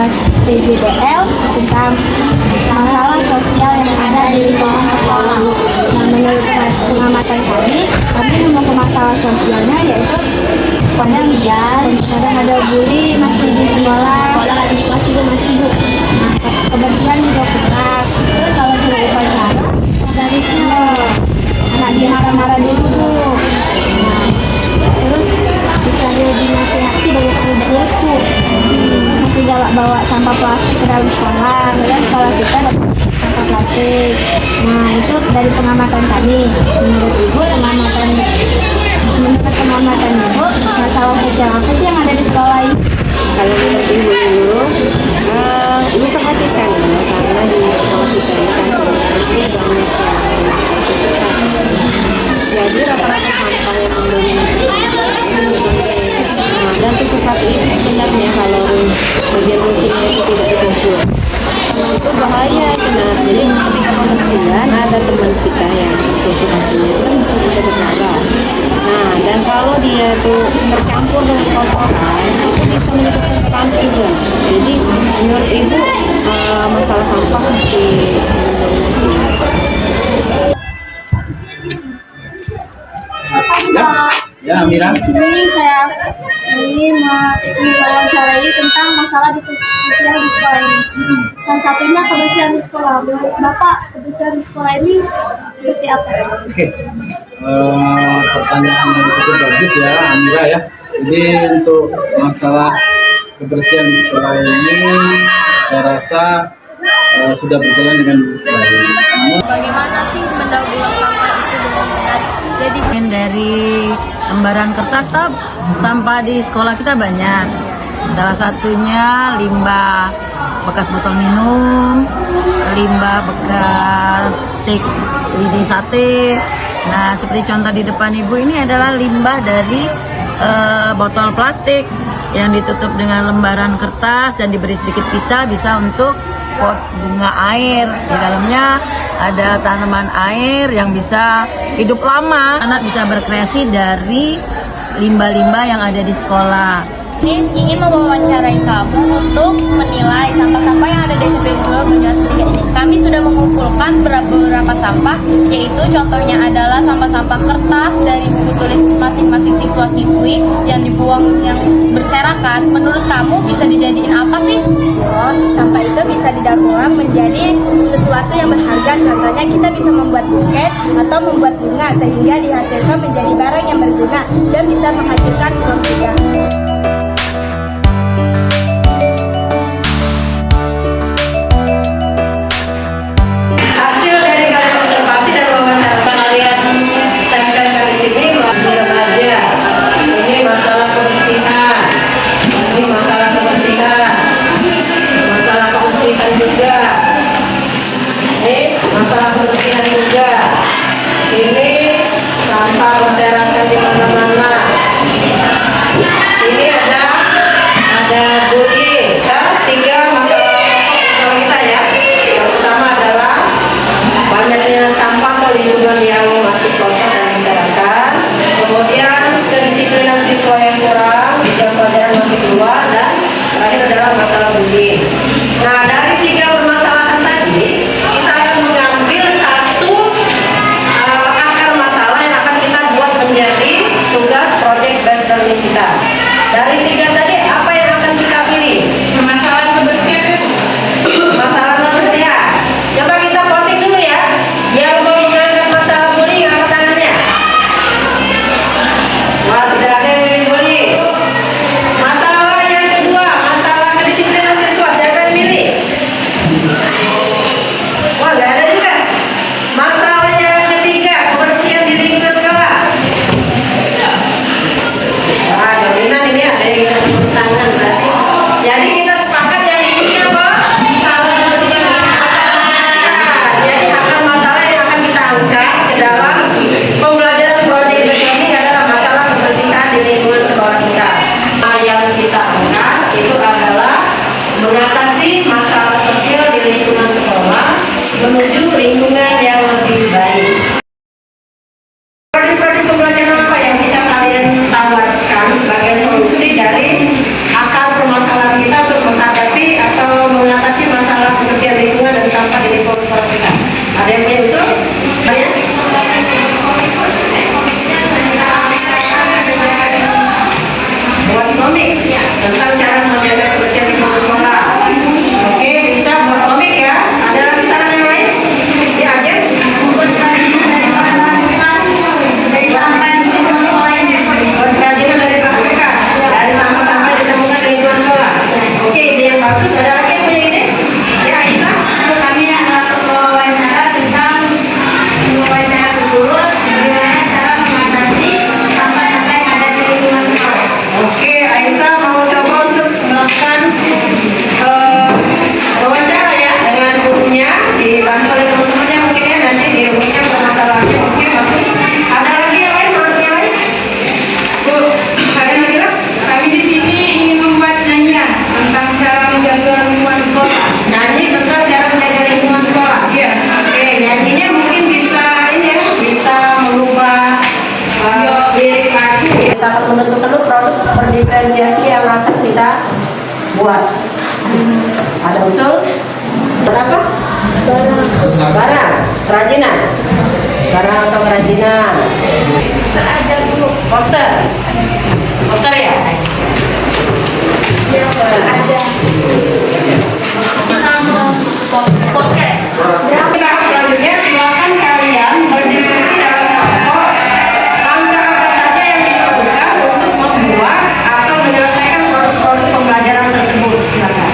tugas PJBL tentang masalah sosial yang ada di lingkungan sekolah. Nah, menurut pengamatan kami menemukan masalah sosialnya yaitu kadang ada bully masih di sekolah kelas juga masih bu. Nah, kebersihan juga kurang. Terus kalau sudah upacara garisnya anak dia marah-marah dulu bu. Nah, terus bisa dinasihati banyak perilaku. Masih galak bawa sampah plastik ke dalam sekolah. Kemudian sekolah kita ada sampah plastik. Nah, itu dari pengamatan kami. Menurut ibu pengamatan ibu, masalah sosial apa sih yang ada di sekolah ini? Kalau menurut ibu ibu perhatikan ya, karena di sekolah kita ini kan banyak yang jadi rata-rata sampah yang mendominasi dan itu seperti itu sebenarnya kalau bagian rutinnya itu tidak dikumpul. Itu bahaya benar. Jadi ketika pembersihan ada teman kita yang situasinya itu kan bisa bersalah. Nah, dan kalau dia tuh bercampur dengan kotoran itu bisa menyebabkan juga. Jadi menurut ibu masalah sampah masih Ya, Amira. Di sini saya ini mewawancarai tentang masalah di sosial di sekolah ini. Salah satunya kebersihan di sekolah. Menurut Bapak, kebersihan di sekolah ini seperti apa? Oke. Pertanyaan yang cukup bagus ya, Amira ya. Jadi untuk masalah kebersihan di sekolah ini, saya rasa sudah berjalan dengan baik. Bagaimana sih mendaur ulang sampah itu dengan benar? Jadi dari lembaran kertas sampah di sekolah kita banyak. Salah satunya limbah bekas botol minum, limbah bekas steak lidi sate. Nah, seperti contoh di depan ibu ini adalah limbah dari botol plastik yang ditutup dengan lembaran kertas dan diberi sedikit pita, bisa untuk pot bunga air. Di dalamnya ada tanaman air yang bisa hidup lama. Anak bisa berkreasi dari limbah-limbah yang ada di sekolah. ingin mewawancarai kamu untuk menilai sampah-sampah yang ada di SMP Banyumas 3 ini. Kami sudah mengumpulkan beberapa sampah, yaitu contohnya adalah sampah-sampah kertas dari buku tulis masing-masing siswa-siswi yang dibuang yang berserakan. Menurut kamu bisa dijadiin apa sih? Sampah itu bisa didaur ulang menjadi sesuatu yang berharga. Contohnya kita bisa membuat buket atau membuat bunga sehingga dihasilkan menjadi barang yang berguna dan bisa menghasilkan uang juga. Masalah kebersihan juga. Ini sampah berserakan di mana-mana. Ini ada bullying. Tiga masalah kita ya. Yang pertama adalah banyaknya sampah atau lingkungan yang masih kotor dan berserakan. Kemudian kedisiplinan siswa yang kurang, jam pelajaran masih keluar, dan terakhir adalah masalah bullying. Nah, dari tiga permasalahan tadi kita akan mengambil satu akar masalah yang akan kita buat menjadi tugas project based learning kita. Dari tiga tadi apa yang akan kita pilih? Masalah kebersihan. Masalah kebersihan. Coba kita voting dulu ya. Yang mau mengangkat masalah bullying angkat tangannya. Wah, tidak ada yang pilih bullying. Masalah yang kedua, masalah kedisiplinan siswa. Siapa yang pilih? Wah, nggak ada juga. Masalah yang ketiga, kebersihan di lingkungan sekolah. Wah, dominan ini ada yang tepuk tangan berarti. Jadi kita sepakat yang ini apa? Jadi akar masalah yang akan kita angkat ke dalam pembelajaran project based learning adalah masalah kebersihan di lingkungan sekolah kita. Yang kita angkat itu adalah mengatasi masalah sosial di lingkungan sekolah menuju lingkungan yang lebih baik. Proyek-proyek pembelajaran apa yang bisa kalian tawarkan sebagai solusi dari akar permasalahan kita untuk menghadapi apa kita akan menentukan dulu produk berdiferensiasi yang akan kita buat. Ada usul? Berapa? Barang, kerajinan. Barang atau kerajinan. Poster aja dulu. Poster. Poster ya? Poster aja. Podcast. Tahap selanjutnya silakan kalian berdiskusi dalam kelompok langkah apa saja yang dilakukan untuk membuat atau menyelesaikan produk-produk pembelajaran tersebut. Silakan.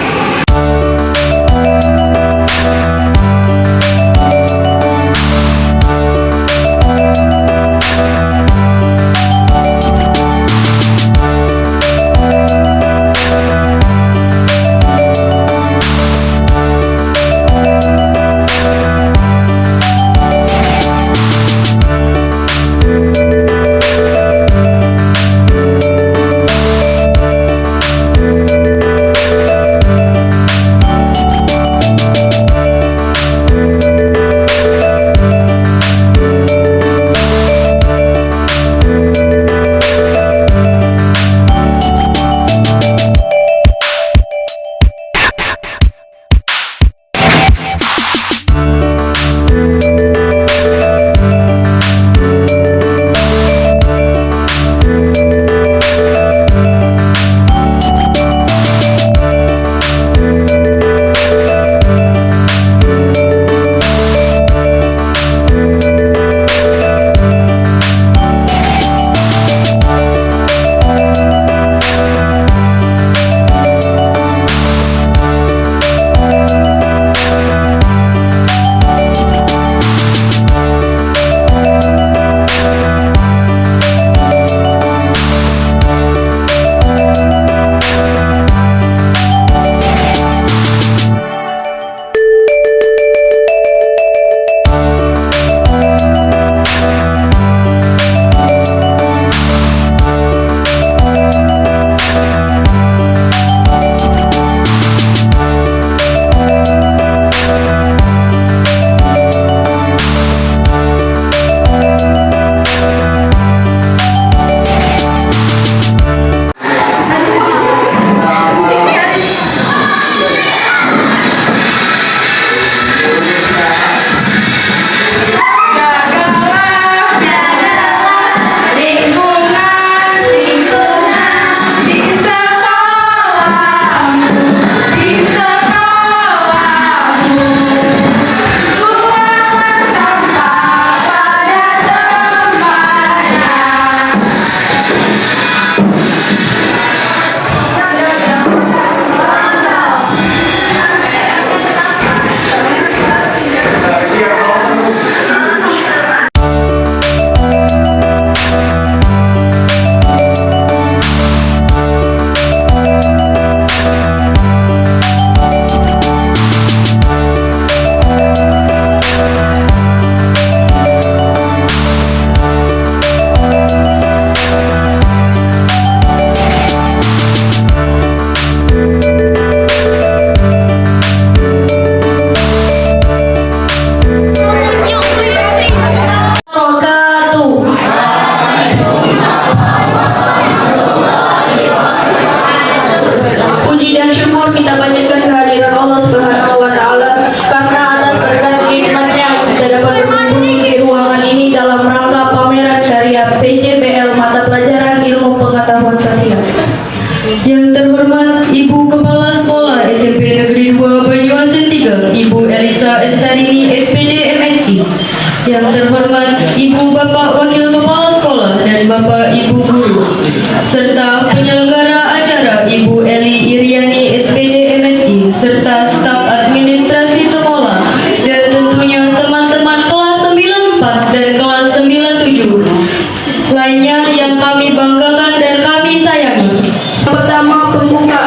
lainnya yang kami banggakan dan kami sayangi. Pertama, pembukaan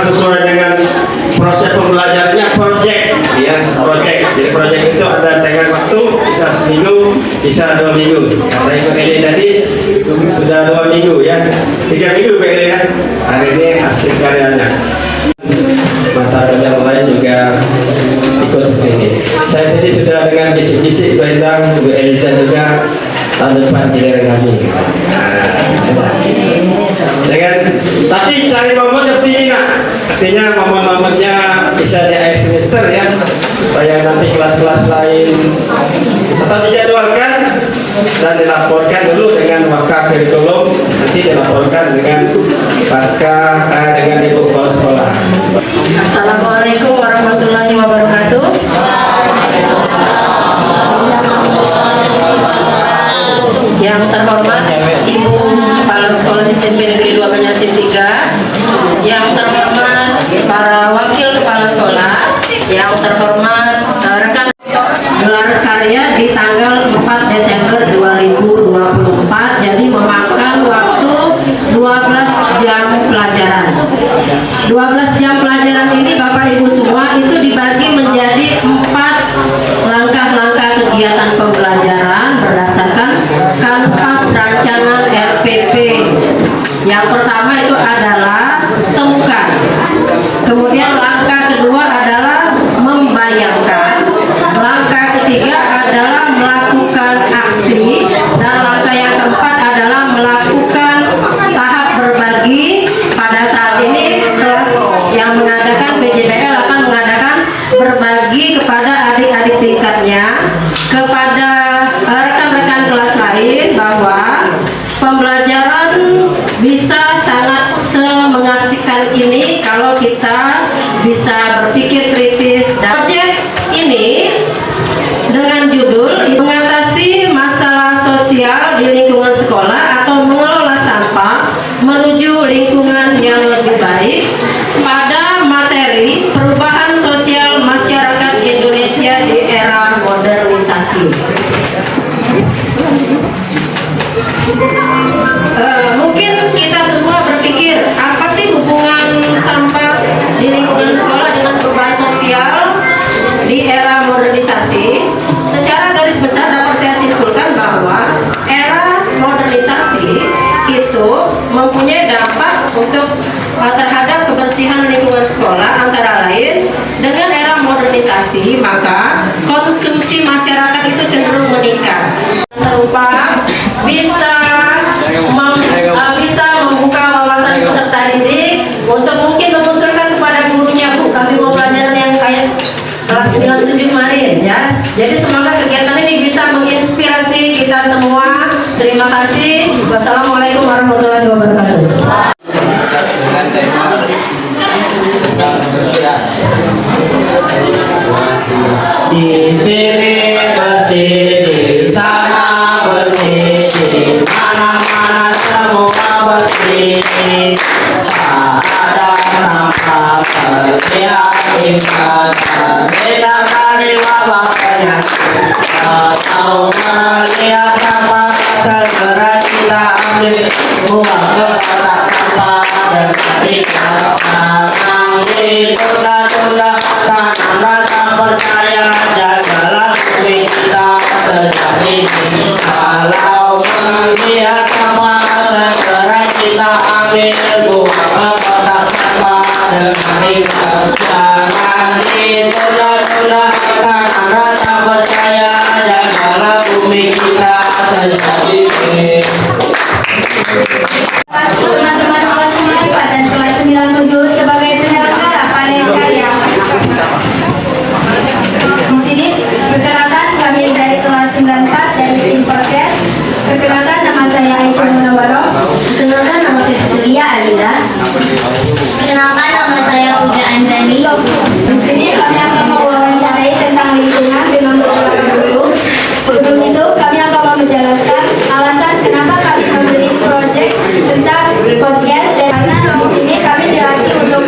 sesuai dengan proses pembelajarannya project ya, project. Jadi project itu ada tengah waktu, bisa seminggu, bisa 2 minggu. Kata Ibu Eli tadi sudah 2 minggu ya, 3 minggu Ibu Eli ya. Hari ini hasil karyanya. Mata pelajaran lain juga ikut seperti ini. Saya tadi sudah dengan bisik-bisik tentang Bu Elisa juga tahun depan giliran kami. Dengan tapi cari momen seperti ini nak. Artinya momen-momennya bisa di akhir semester ya, supaya nanti kelas-kelas lain tetap dijadwalkan dan dilaporkan dulu dengan wakaf kurikulum, nanti dilaporkan dengan dengan ibu kepala sekolah. Assalamualaikum warahmatullahi wabarakatuh. Yang terhormat Ibu Kepala Sekolah SMP Negeri 2 Banjarmasin 3, yang terhormat para wakil kepala sekolah, yang terhormat rekan gelar karya di tanggal 4 Desember 2024, jadi memakan waktu 12 jam pelajaran. 12 jam pelajaran ini Bapak Ibu semua itu dibagi menjadi 4 langkah-langkah kegiatan pembelajaran berdasarkan kanvas rancangan RPP. Yang pertama itu adalah temukan. Kemudian langkah kedua adalah membayangkan. Langkah ketiga adalah melakukan aksi, dan langkah yang keempat adalah melakukan tahap berbagi. Pada saat ini kelas yang mengadakan BJBL akan mengadakan berbagi kepada adik-adik tingkatnya, kepada rekan-rekan kelas lain, bahwa pembelajaran bisa sangat mengasihkan ini kalau kita bisa berpikir kritis. Dan project ini dengan judul mengatasi masalah sosial di lingkungan sekolah atau mengelola sampah menuju lingkungan yang lebih baik pada materi perubahan sosial masyarakat Indonesia di era modernisasi. Mungkin kita semua berpikir, apa sih hubungan sampah di lingkungan sekolah dengan perubahan sosial di era modernisasi? Secara garis besar dapat saya simpulkan bahwa era modernisasi itu mempunyai dampak untuk terhadap kebersihan lingkungan sekolah. Antara lain, dengan era modernisasi maka konsumsi masyarakat itu cenderung meningkat. Serupa bisa membuka wawasan peserta didik untuk mungkin mengusulkan kepada gurunya, Bu, kami mau pelajaran yang kayak kelas 97 kemarin ya. Jadi semoga kegiatan ini bisa menginspirasi kita semua. Terima kasih. Wassalamualaikum warahmatullahi wabarakatuh. Di sini bersih, di sana bersih, di mana-mana semua bersih. Tak ada sampah setiap tingkat, beda dari wabah penyakit. Kalau melihat sampah segera kita ambil, buang ke kotak sampah dan kita tunda-tunda tanam rasa percaya, jagalah bumi kita sejati. Kalau melihat sampah segera kita ambil, buang ke kotak sampah dengan ikhlas. Jangan ditunda-tunda tanam rasa percaya, jagalah bumi kita sejati. Teman-teman kelas 9 dan kelas 97 sebagai penyelenggara panen karya. Di sini perkenalkan kami dari kelas 94 dari tim podcast. Perkenalkan nama saya Aisyah Munawaroh. Perkenalkan nama saya Cecilia Alida. Perkenalkan nama saya Uda Anzani. Di sini kami akan mewawancarai tentang lingkungan dengan beberapa guru. Sebelum itu kami akan menjelaskan alasan kenapa kami memilih proyek tentang podcast, dan karena di sini kami dilatih untuk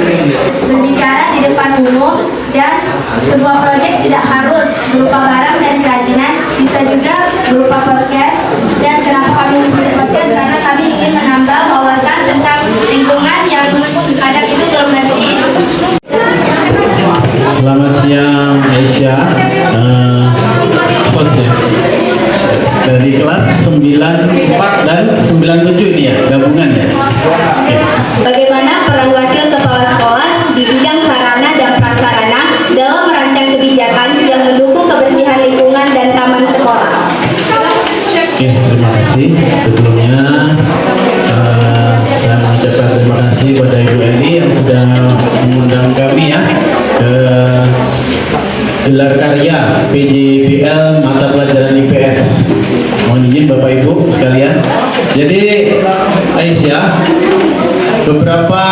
berbicara di depan umum, dan sebuah proyek tidak harus berupa barang dan kerajinan, bisa juga berupa podcast. Dan kenapa kami memilih podcast? Karena kami ingin menambah wawasan tentang lingkungan yang ada itu belum nanti sebelumnya saya mengucapkan terima kasih pada Ibu Eli yang sudah mengundang kami ya ke gelar karya PJBL mata pelajaran IPS. Mohon izin Bapak Ibu sekalian. Jadi Aisyah, beberapa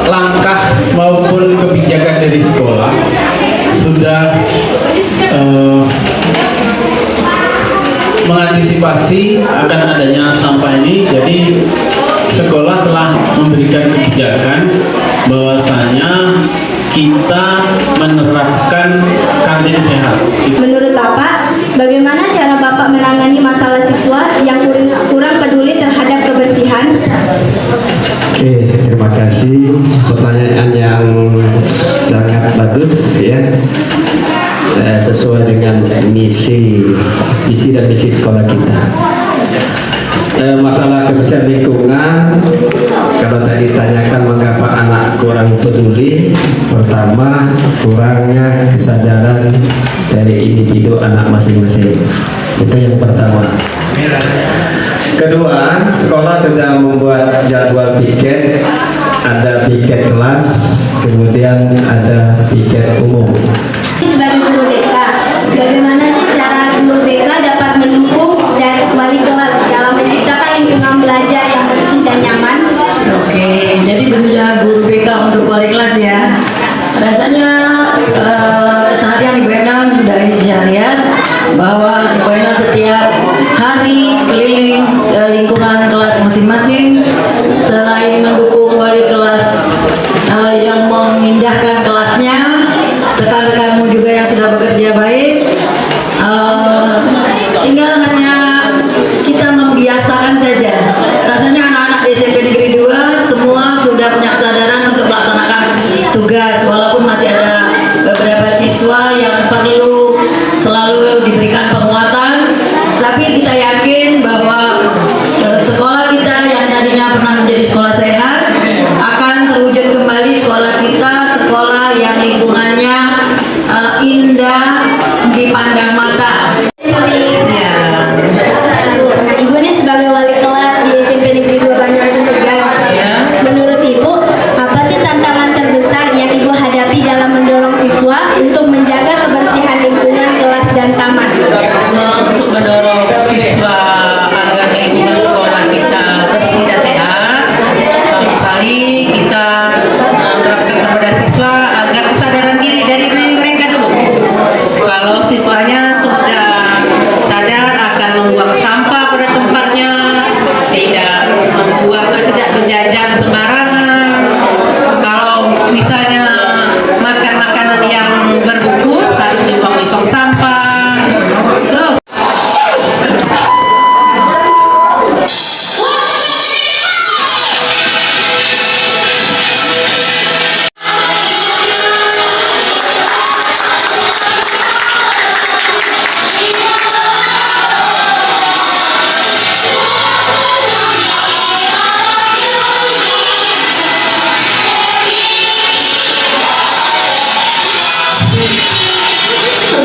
langkah maupun kebijakan dari sekolah sudah mengantisipasi akan adanya sampah ini. Jadi sekolah telah memberikan kebijakan bahwasanya kita menerapkan kantin sehat. Menurut Bapak, bagaimana cara Bapak menangani masalah siswa yang kurang peduli terhadap kebersihan? Oke, terima kasih. Pertanyaan yang sangat bagus ya. Sesuai dengan visi dan misi sekolah kita. Masalah kebersihan lingkungan, kalau tadi ditanyakan mengapa anak kurang peduli, pertama kurangnya kesadaran dari individu anak masing-masing. Itu yang pertama. Kedua, sekolah sudah membuat jadwal piket, ada piket kelas, kemudian ada piket umum. Sebagai guru BK, bagaimana sih cara guru BK dapat mendukung dan wali kelas dalam menciptakan lingkungan belajar yang bersih dan nyaman? Oke, jadi bekerja guru BK untuk wali kelas ya. Rasanya keseharian Ibu Endang sudah Aisyah lihat bahwa Ibu Endang setiap hari keliling lingkungan kelas masing-masing, selain mendukung wali kelas yang memindahkan kelasnya, rekan-rekanmu juga yang sudah bekerja baik, tinggal hanya kita membiasakan saja. Rasanya anak-anak di SMP Negeri 2 semua sudah punya kesadaran untuk melaksanakan tugas, walaupun masih ada beberapa siswa yang perlu selalu diberikan penguatan, tapi kita yakin bahwa sekolah kita yang tadinya pernah menjadi sekolah sehat akan terwujud kembali sekolah kita, sekolah yang lingkungannya indah dipandang mata. Ya. Ibu ini sebagai wali kelas di SMP Negeri 2 Banyuasin Tegal. Menurut Ibu, apa sih tantangan terbesar yang Ibu hadapi dalam mendorong siswa untuk menjaga kebersihan lingkungan kelas dan taman? Untuk mendorong siswa agar lingkungan sekolah kita bersih dan sehat, pertama kali kita menerapkan kepada siswa agar kesadaran diri dari diri mereka dulu. Kalau siswanya sudah sadar akan membuang sampah pada tempatnya, tidak menjajan sembarangan. Kalau misalnya makan makanan yang berbungkus harus dibuang di tong sampah. Terus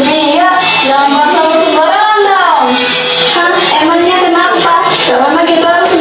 Iya, jangan pasang sembarangan dong. Hah, emangnya kenapa? Emang kita harus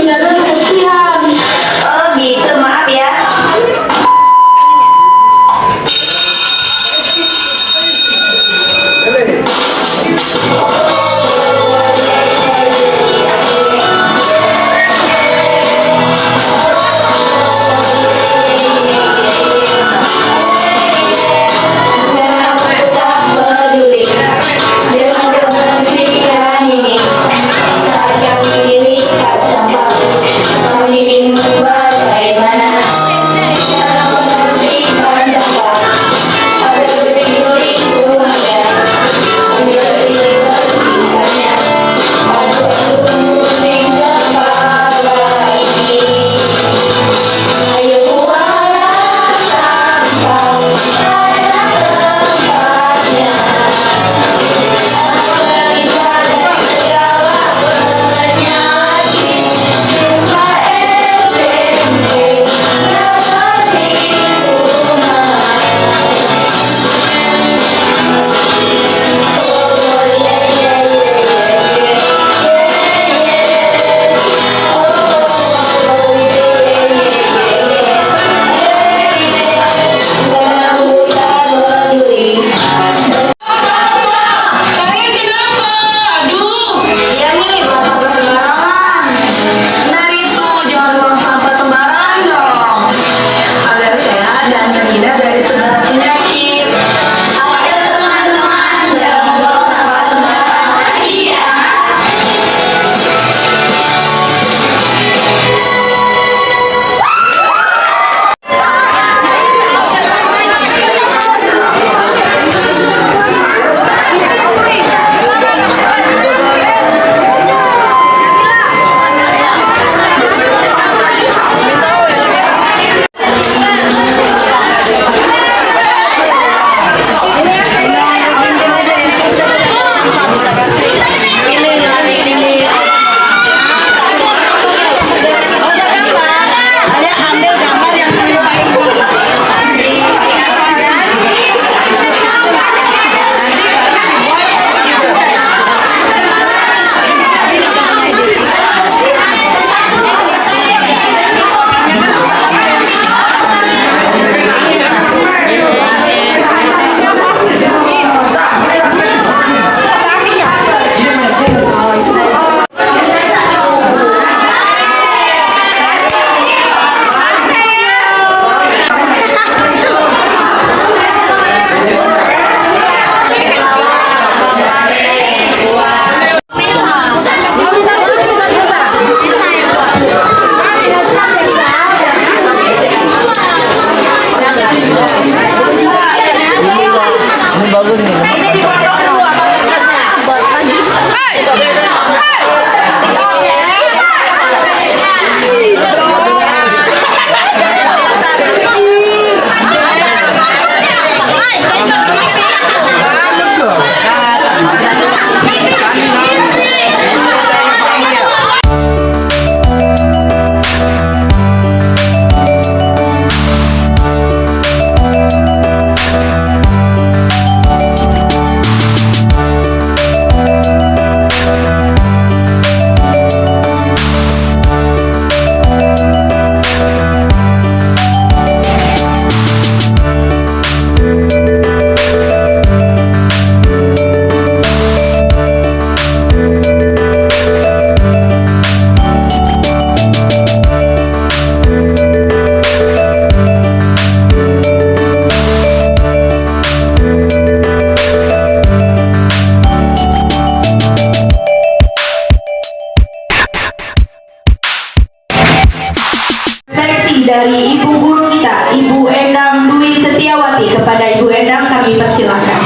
dari Ibu Guru kita, Ibu Endang Dwi Setiawati. Kepada Ibu Endang kami persilahkan.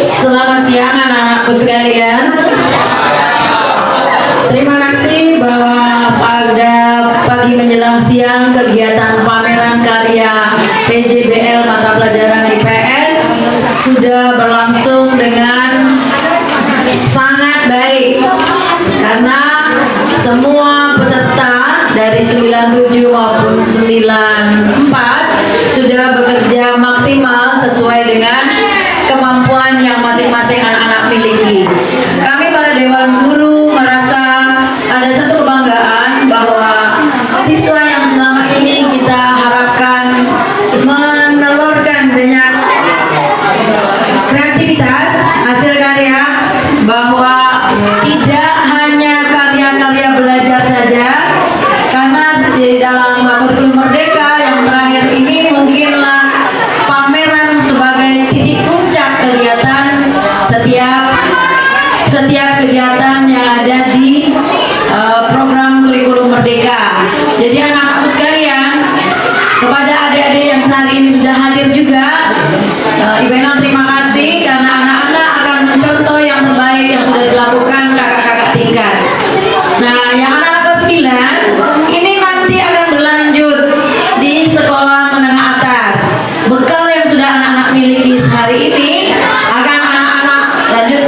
Selamat siang anak-anakku sekalian. Terima kasih bahwa pada pagi menjelang siang kegiatan pameran karya PJBL mata pelajaran IPS sudah berlangsung dengan sangat baik karena semua peserta dari 97 maupun 94 sudah bekerja maksimal sesuai dengan kemampuan yang masing-masing anak-anak miliki. Kami para Dewan Guru merasa ada satu kebanggaan bahwa siswa yang selama ini kita harapkan menelurkan banyak kreativitas, hasil karya, bahwa tidak hanya karya-karya belajar saja, karena di dalam kurikulum Merdeka yang terakhir ini mungkinlah pameran sebagai titik puncak kegiatan setiap kegiatan yang ada di program kurikulum Merdeka. Jadi anak-anakku sekalian, kepada adik-adik yang saat ini sudah hadir juga, Ibu Endang terima kasih karena anak-anak akan mencontoh yang terbaik yang sudah dilakukan kakak-kakak tingkat. Nah, yang anak-anak 9 ini nanti akan berlanjut di sekolah menengah atas. Bekal yang sudah anak-anak miliki hari ini akan anak-anak lanjut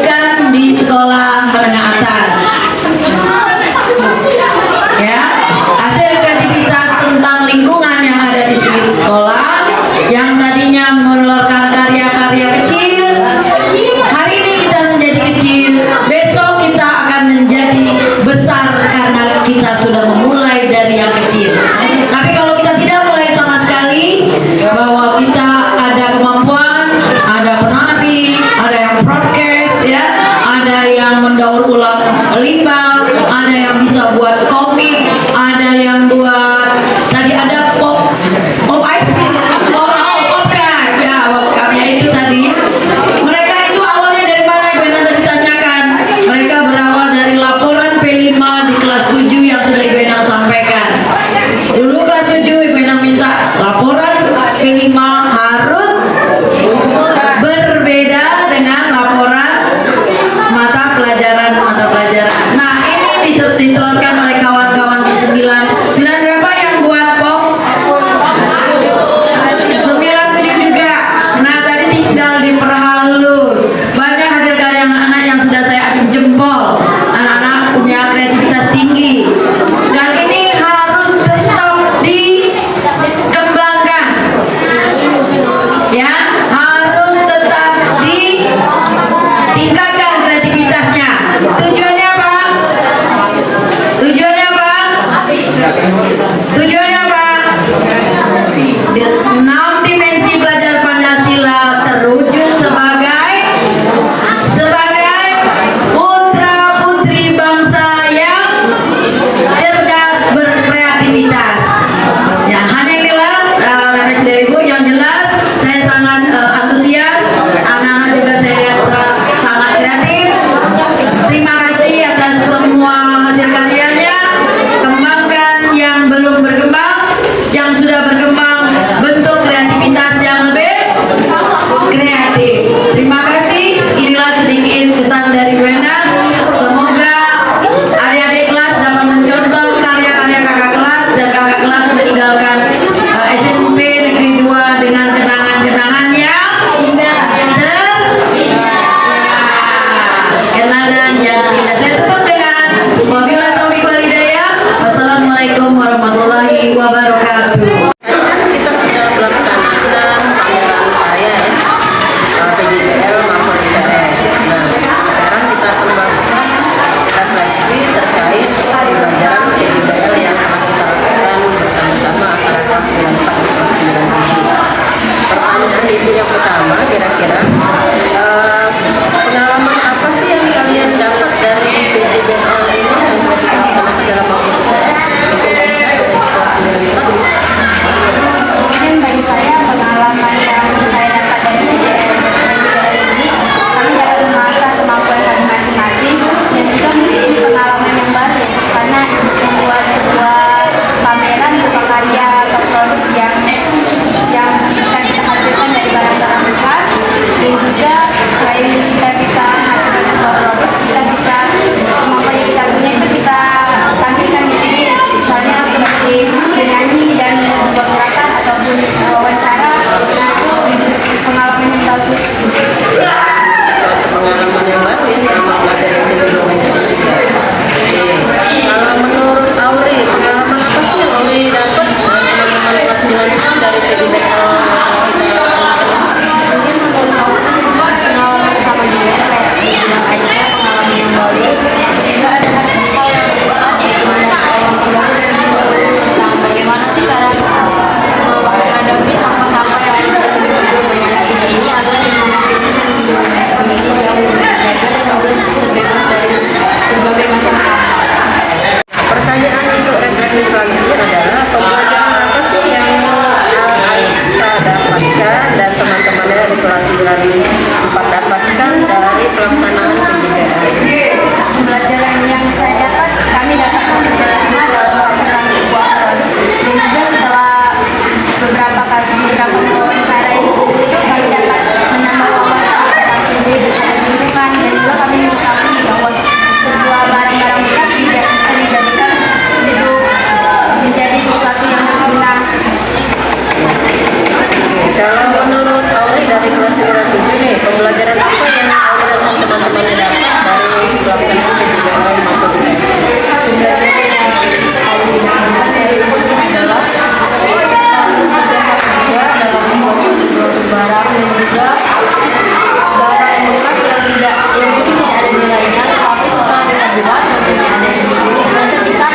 buat, contohnya ada yang di sini, itu bisa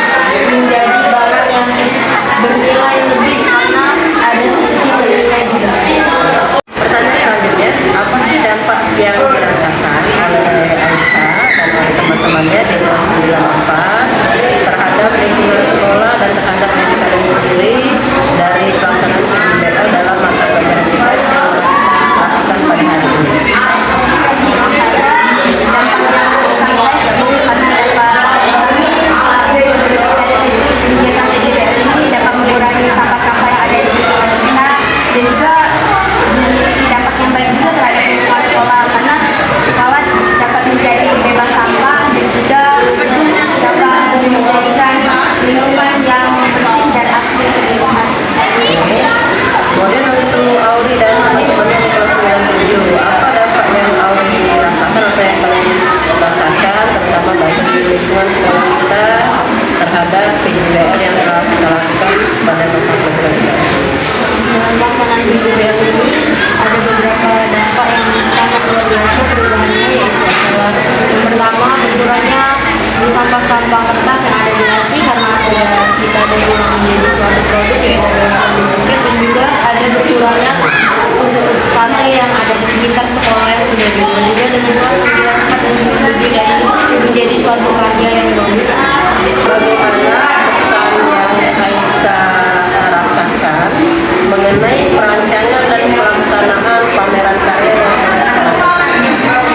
menjadi barang yang bernilai lebih karena ada sisi seninya juga. Pertanyaan selanjutnya, apa sih dampak yang dirasakan oleh Aisyah dan oleh teman-temannya di kelas 9 terhadap lingkungan sekolah dan terhadap diri kalian sendiri dari pelaksanaan PJBL dalam mata pelajaran IPS yang kita lakukan pada hari ini? Kegiatan PJBL ini dapat mengurangi sampah-sampah yang ada di sekolah kita, dan juga dampak yang baik juga terhadap lingkungan sekolah, karena sekolah dapat menjadi bebas sampah dan juga dapat menjadikan lingkungan yang bersih dan asri untuk lingkungan. Kemudian untuk Auri dan teman-temannya di kelas 97, apa dampak yang Auri rasakan atau yang kalian rasakan terutama bagi lingkungan sekolah kita terhadap PJBL yang telah kita lakukan pada mata pelajaran IPS? Dengan pelaksanaan PJBL ini ada beberapa dampak yang sangat luar biasa perubahannya, yaitu adalah yang pertama berkurangnya sampah-sampah kertas yang ada di laci karena sudah kita daur menjadi suatu produk yaitu adalah buket, dan juga ada berkurangnya tusuk-tusuk sate yang ada di sekitar sekolah yang sudah diolah juga dengan kelas 94 dan 97 dan ini menjadi suatu karya yang bagus. Bagaimana kesan yang Aisyah rasakan mengenai perancangan dan pelaksanaan pameran karya yang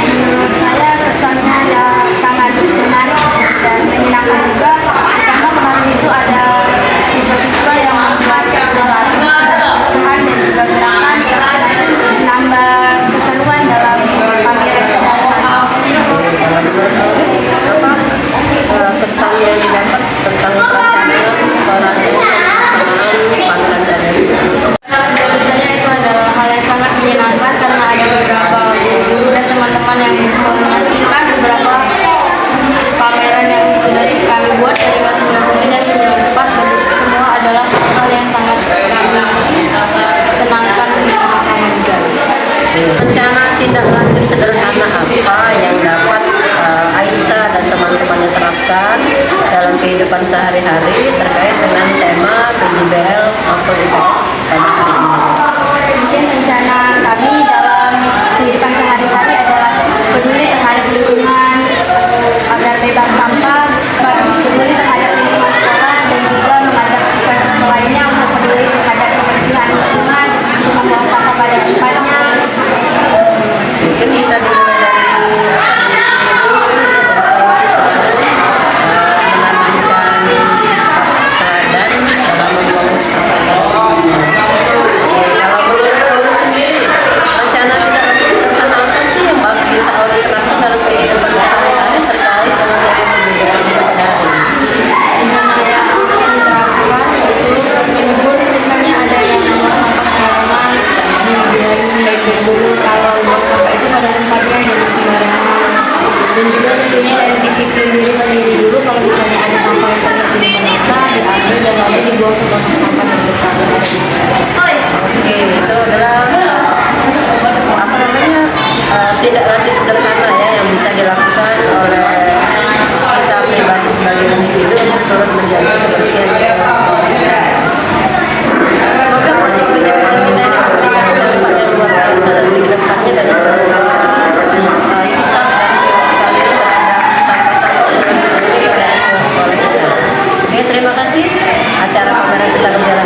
Menurut saya kesannya ya sangat menarik dan menyenangkan juga, karena kemarin itu ada siswa-siswa yang membuat kesan dan juga gerakan yang menambah keseruan dalam pameran kesan yang didapat tentang perancangan pelaksanaan pameran karya ini? Menurut saya itu adalah hal yang sangat menyenangkan karena ada beberapa guru dan teman-teman yang menyaksikan beberapa pameran yang sudah kami buat dari kelas 99 dan 94, dan semua adalah hal yang sangat kami senangkan bersama-sama juga. Rencana tindak lanjut sederhana apa yang dapat Aisyah dan teman-temannya terapkan dalam kehidupan sehari-hari terkait dengan tema PJBL atau IPS pada hari ini? Mungkin rencana kami dalam kehidupan sehari-hari adalah peduli terhadap lingkungan agar bebas sampah, peduli terhadap lingkungan sekolah, dan juga mengajak siswa-siswa lainnya untuk peduli terhadap kebersihan lingkungan, untuk membuang sampah pada tempatnya. Mungkin bisa dimulai dari menanamkan sifat teladan dalam membuang sampah. Kalau menurut Auri sendiri, rencana tidak lanjut sederhana apa sih yang bisa Auri terapkan dalam kehidupan sehari-hari terkait dengan tema PJBL pada hari ini? Rencana yang diterapkan yaitu gugur, misalnya ada yang membuang sampah sembarangan, dibilangin baik-baik dulu kalau buang sampah itu pada tempatnya, jangan sembarangan. Dan juga tentunya dari disiplin diri sendiri dulu, kalau misalnya ada sampah yang terlihat di depan mata, diambil dan lalu dibuang ke tempat sampah terdekat yang ada di sana. Oke, itu adalah apa namanya tindak lanjut sederhana ya yang bisa dilakukan oleh kita pribadi sebagai individu untuk turut menjaga kebersihan lingkungan sekolah kita. Semoga proyek PJBL kita ini memberikan dampak yang luar biasa dan kedepannya dari sikap dan kalian terhadap sampah-sampah yang berada di lingkungan sekolah kita. Oke, terima kasih. Acara pameran kita berjalan